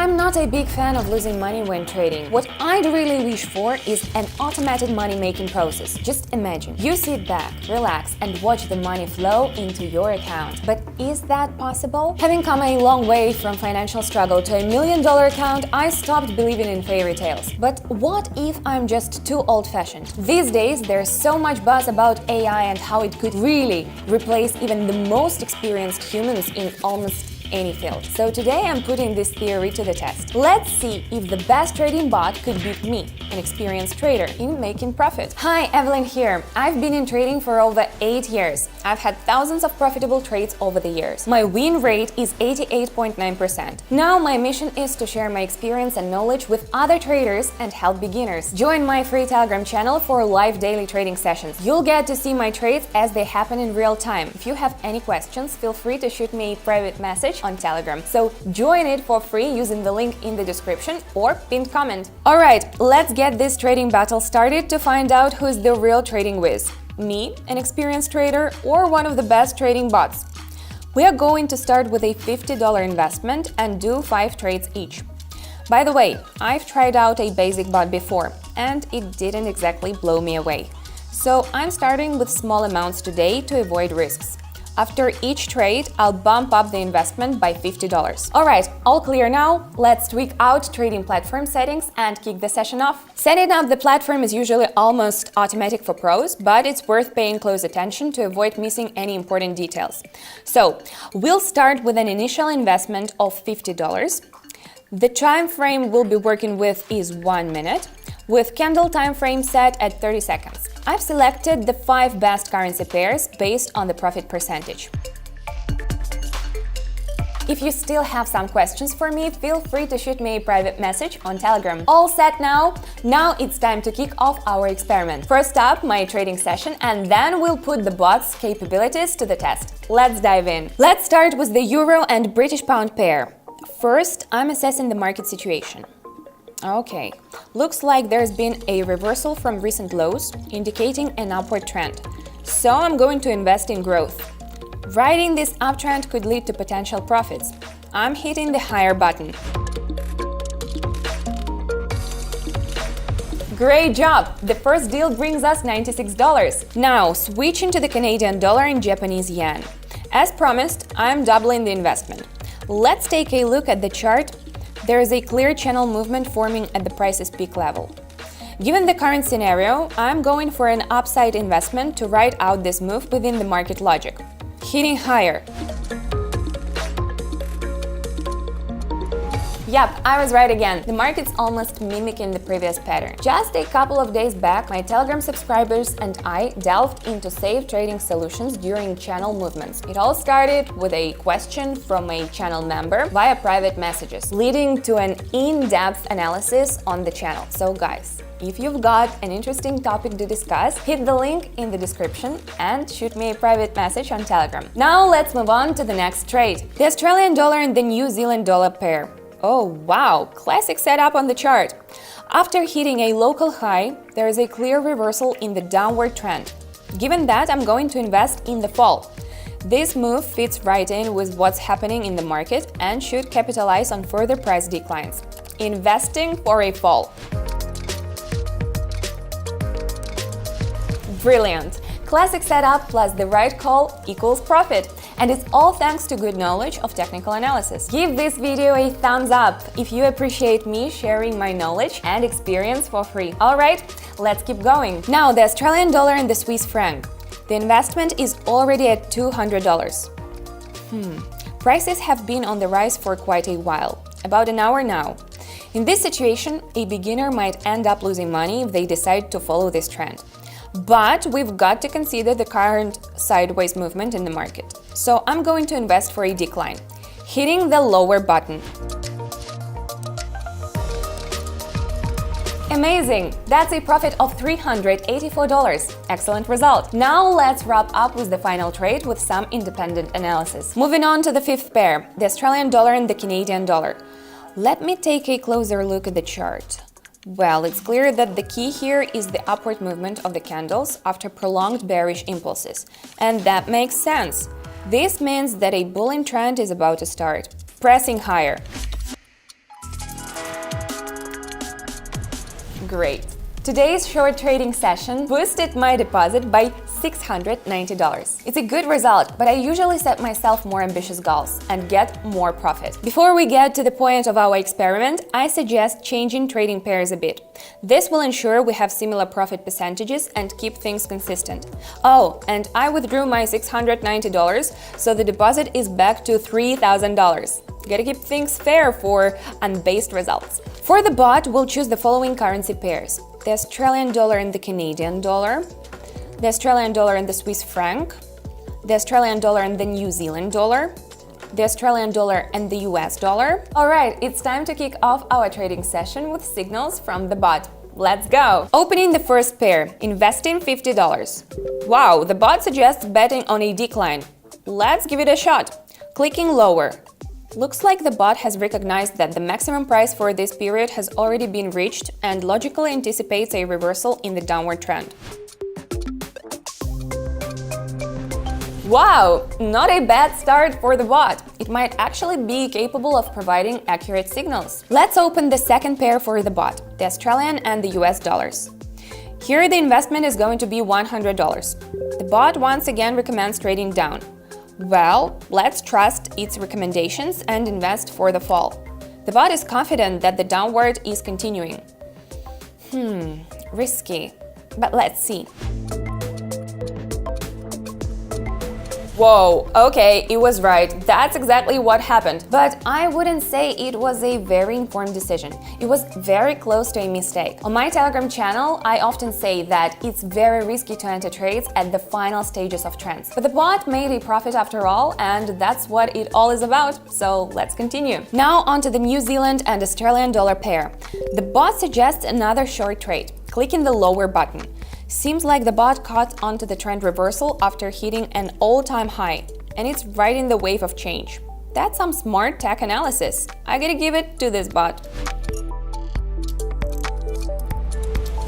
I'm not a big fan of losing money when trading. What I'd really wish for is an automated money-making process. Just imagine, you sit back, relax, and watch the money flow into your account. But is that possible? Having come a long way from financial struggle to $1 million account, I stopped believing in fairy tales. But what if I'm just too old-fashioned? These days, there's so much buzz about AI and how it could really replace even the most experienced humans in almost any field. So today I'm putting this theory to the test. Let's see if the best trading bot could beat me, an experienced trader, in making profit. Hi, Evelyn here. I've been in trading for over 8 years. I've had thousands of profitable trades over the years. My win rate is 88.9%. Now my mission is to share my experience and knowledge with other traders and help beginners. Join my free Telegram channel for live daily trading sessions. You'll get to see my trades as they happen in real time. If you have any questions, feel free to shoot me a private message on Telegram. So join it for free using the link in the description or pinned comment. Alright, let's get this trading battle started to find out who's the real trading whiz. Me, an experienced trader, or one of the best trading bots. We are going to start with a $50 investment and do 5 trades each. By the way, I've tried out a basic bot before and it didn't exactly blow me away. So I'm starting with small amounts today to avoid risks. After each trade, I'll bump up the investment by $50. Alright, all clear now? Let's tweak out trading platform settings and kick the session off. Setting up the platform is usually almost automatic for pros, but it's worth paying close attention to avoid missing any important details. So, we'll start with an initial investment of $50. The time frame we'll be working with is 1 minute, with candle time frame set at 30 seconds. I've selected the 5 best currency pairs based on the profit percentage. If you still have some questions for me, feel free to shoot me a private message on Telegram. All set now? Now it's time to kick off our experiment. First up, my trading session, and then we'll put the bot's capabilities to the test. Let's dive in. Let's start with the Euro and British Pound pair. First, I'm assessing the market situation. Okay, looks like there's been a reversal from recent lows, indicating an upward trend. So I'm going to invest in growth. Riding this uptrend could lead to potential profits. I'm hitting the higher button. Great job! The first deal brings us $96. Now, switching to the Canadian dollar and Japanese yen. As promised, I'm doubling the investment. Let's take a look at the chart. There is a clear channel movement forming at the price's peak level. Given the current scenario, I'm going for an upside investment to ride out this move within the market logic. Hitting higher. Yep, I was right again. The market's almost mimicking the previous pattern. Just a couple of days back, my Telegram subscribers and I delved into safe trading solutions during channel movements. It all started with a question from a channel member via private messages, leading to an in-depth analysis on the channel. So guys, if you've got an interesting topic to discuss, hit the link in the description and shoot me a private message on Telegram. Now let's move on to the next trade. The Australian dollar and the New Zealand dollar pair. Oh wow, classic setup on the chart. After hitting a local high, there is a clear reversal in the downward trend. Given that, I'm going to invest in the fall. This move fits right in with what's happening in the market and should capitalize on further price declines. Investing for a fall. Brilliant! Classic setup plus the right call equals profit. And it's all thanks to good knowledge of technical analysis. Give this video a thumbs up if you appreciate me sharing my knowledge and experience for free. Alright, let's keep going. Now the Australian dollar and the Swiss franc. The investment is already at $200. Prices have been on the rise for quite a while, about an hour now. In this situation, a beginner might end up losing money if they decide to follow this trend. But we've got to consider the current sideways movement in the market. So I'm going to invest for a decline, hitting the lower button. Amazing! That's a profit of $384. Excellent result. Now let's wrap up with the final trade with some independent analysis. Moving on to the fifth pair, the Australian dollar and the Canadian dollar. Let me take a closer look at the chart. Well, it's clear that the key here is the upward movement of the candles after prolonged bearish impulses. And that makes sense. This means that a bullish trend is about to start, pressing higher. Great! Today's short trading session boosted my deposit by $690. It's a good result, but I usually set myself more ambitious goals and get more profit. Before we get to the point of our experiment, I suggest changing trading pairs a bit. This will ensure we have similar profit percentages and keep things consistent. Oh, and I withdrew my $690, so the deposit is back to $3,000. Gotta keep things fair for unbased results. For the bot, we'll choose the following currency pairs: the Australian dollar and the Canadian dollar, the Australian dollar and the Swiss franc, the Australian dollar and the New Zealand dollar, the Australian dollar and the US dollar. Alright, it's time to kick off our trading session with signals from the bot. Let's go! Opening the first pair, investing $50. Wow, the bot suggests betting on a decline. Let's give it a shot. Clicking lower. Looks like the bot has recognized that the maximum price for this period has already been reached and logically anticipates a reversal in the downward trend. Wow! Not a bad start for the bot. It might actually be capable of providing accurate signals. Let's open the second pair for the bot, the Australian and the US dollars. Here the investment is going to be $100. The bot once again recommends trading down. Well, let's trust its recommendations and invest for the fall. The bot is confident that the downward is continuing. Risky, but let's see. Whoa, okay, it was right. That's exactly what happened. But I wouldn't say it was a very informed decision. It was very close to a mistake. On my Telegram channel, I often say that it's very risky to enter trades at the final stages of trends. But the bot made a profit after all, and that's what it all is about. So let's continue. Now onto the New Zealand and Australian dollar pair. The bot suggests another short trade. Clicking the lower button. Seems like the bot caught onto the trend reversal after hitting an all-time high, and it's riding the wave of change. That's some smart tech analysis. I gotta give it to this bot.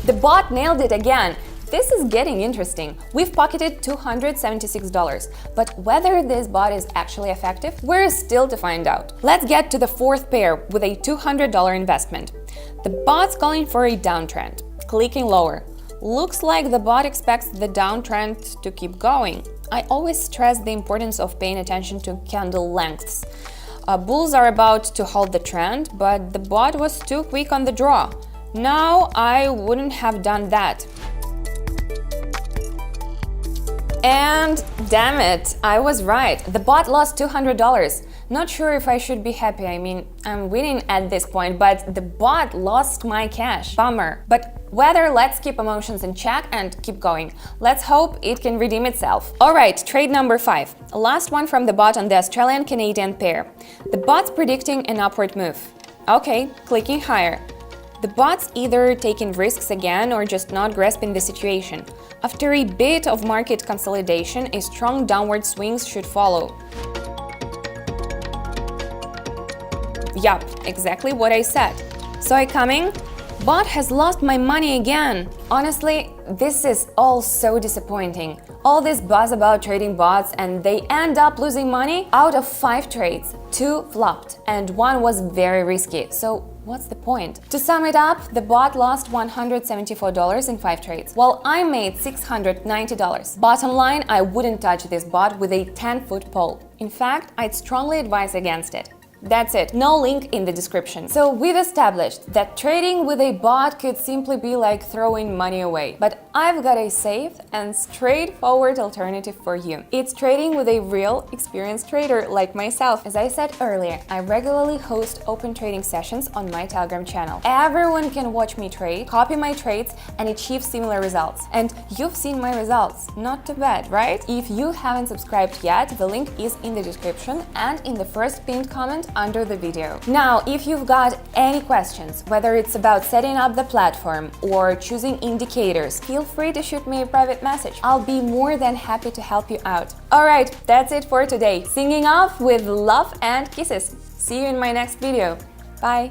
The bot nailed it again. This is getting interesting. We've pocketed $276, but whether this bot is actually effective, we're still to find out. Let's get to the fourth pair with a $200 investment. The bot's calling for a downtrend. Clicking lower. Looks like the bot expects the downtrend to keep going. I always stress the importance of paying attention to candle lengths. Bulls are about to hold the trend, but the bot was too quick on the draw. Now I wouldn't have done that. And damn it, I was right. The bot lost $200. Not sure if I should be happy. I mean, I'm winning at this point, but the bot lost my cash. Bummer. But whether, let's keep emotions in check and keep going. Let's hope it can redeem itself. Alright, trade number 5. Last one from the bot on the Australian-Canadian pair. The bot's predicting an upward move. Okay, clicking higher. The bot's either taking risks again or just not grasping the situation. After a bit of market consolidation, a strong downward swing should follow. Yup, exactly what I said. Saw it coming? Bot has lost my money again. Honestly, this is all so disappointing. All this buzz about trading bots and they end up losing money? Out of 5 trades, 2 flopped and 1 was very risky. So what's the point? To sum it up, the bot lost $174 in 5 trades, while I made $690. Bottom line, I wouldn't touch this bot with a 10-foot pole. In fact, I'd strongly advise against it. That's it, no link in the description. So we've established that trading with a bot could simply be like throwing money away. But I've got a safe and straightforward alternative for you. It's trading with a real, experienced trader like myself. As I said earlier, I regularly host open trading sessions on my Telegram channel. Everyone can watch me trade, copy my trades, and achieve similar results. And you've seen my results. Not too bad, right? If you haven't subscribed yet, the link is in the description and in the first pinned comment under the video. Now, if you've got any questions, whether it's about setting up the platform or choosing indicators, feel free to shoot me a private message. I'll be more than happy to help you out. Alright, that's it for today. Singing off with love and kisses. See you in my next video. Bye!